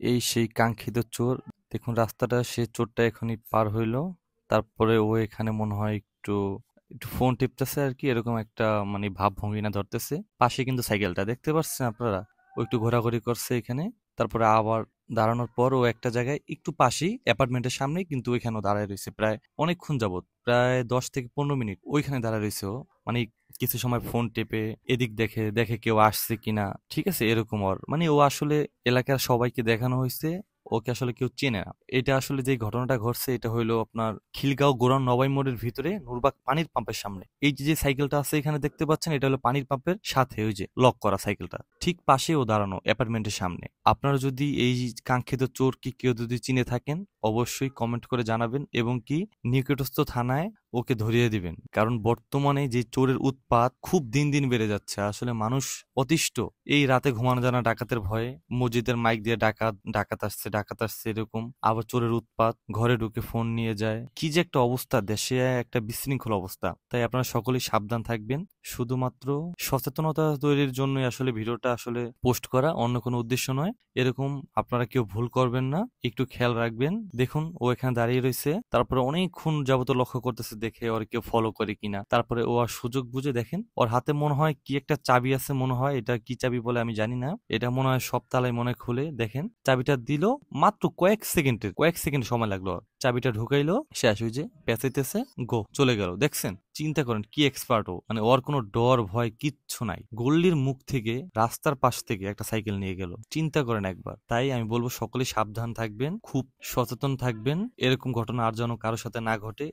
এই সেই কাঙ্ক্ষিত চোর। দেখুন রাস্তাটা, সে চোরটা এখনই পার হইলো। তারপরে ও এখানে মনে হয় একটু একটু ফোন টিপতেছে আর কি, এরকম একটা মানে ভাব ভঙ্গিনা ধরতেছে। পাশে কিন্তু সাইকেলটা দেখতে পাচ্ছেন আপনারা, ও একটু ঘোরাঘুরি করছে এখানে। তারপরে আবার দাঁড়ানোর পর ও একটা জায়গায় একটু পাশেই অ্যাপার্টমেন্টের সামনে কিন্তু ওইখানেও দাঁড়ায় রয়েছে প্রায় অনেকক্ষণ যাবত, প্রায় 10 থেকে 15 মিনিট ওইখানে দাঁড়ায় রয়েছে ও। মানে কিছু সময় ফোন টেপে এদিক দেখে দেখে কেউ আসছে কিনা, ঠিক আছে, এরকম। ওর মানে ও আসলে এলাকার সবাইকে দেখানো হয়েছে ওকে আসলে কেউ চেনে না। এটা আসলে যে ঘটনাটা ঘটছে এটা হইলো আপনার খিলগাঁও গোরান নবাই মোড়ের ভিতরে নুরবাগ পানির পাম্পের সামনে। এই যে যে সাইকেলটা আছে এখানে দেখতে পাচ্ছেন, এটা হলো পানির পাম্পের সাথে ওই যে লক করা সাইকেলটা ঠিক পাশে ও দাঁড়ানো অ্যাপার্টমেন্টের সামনে। আপনারা যদি এই কাঙ্ক্ষিত চোর কি কেউ যদি চিনে থাকেন অবশ্যই কমেন্ট করে জানাবেন, এবং কি নিকটস্থ থানায় ওকে ধরিয়ে দিবেন। কারণ বর্তমানে যে চোরের উৎপাত খুব দিন দিন বেড়ে যাচ্ছে, আসলে মানুষ অতিষ্ঠ। এই রাতে ঘুমানো জানা ডাকাতের ভয়ে মসজিদের মাইক দিয়ে ডাকাত ডাকাত আসছে ডাকাত আসছে এরকম, আবার চোরের উৎপাত, ঘরে ঢুকে ফোন নিয়ে যায়। কি যে একটা অবস্থা, দেশে একটা বিশৃঙ্খল অবস্থা। তাই আপনারা সকলেই সাবধান থাকবেন। শুধুমাত্র সচেতনতা তৈরির জন্যই আসলে ভিডিওটা আসলে পোস্ট করা, অন্য কোনো উদ্দেশ্য নয়। এরকম আপনারা কেউ ভুল করবেন না, একটু খেয়াল রাখবেন। দেখুন ও এখানে দাঁড়িয়ে রয়েছে, তারপরে অনেকক্ষণ যাবত লক্ষ্য করতেছে দেখে ওর কেউ ফলো করে কিনা। তারপরে ও আর সুযোগ বুঝে দেখেন ওর হাতে মনে হয় কি একটা চাবি আছে, মনে হয় এটা কি চাবি বলে আমি জানি না, এটা মনে হয় সব তালাই মনে হয় খুলে। দেখেন চাবিটা দিল, মাত্র কয়েক সেকেন্ড সময় লাগলো ওর। চাবিটা ঢুকাইলো, শেষ। ওই যে পেঁচাইতেছে, গো চলে গেল। দেখছেন, চিন্তা করেন কি এক্সপার্ট ও, মানে ওর কোনো ডর ভয় কিচ্ছু নাই। গল্লির মুখ থেকে রাস্তার পাশ থেকে একটা সাইকেল নিয়ে গেল, চিন্তা করেন একবার। তাই আমি বলবো সকলেই সাবধান থাকবেন, খুব সচেতন থাকবেন, এরকম ঘটনা আর যেন কারোর সাথে না ঘটে।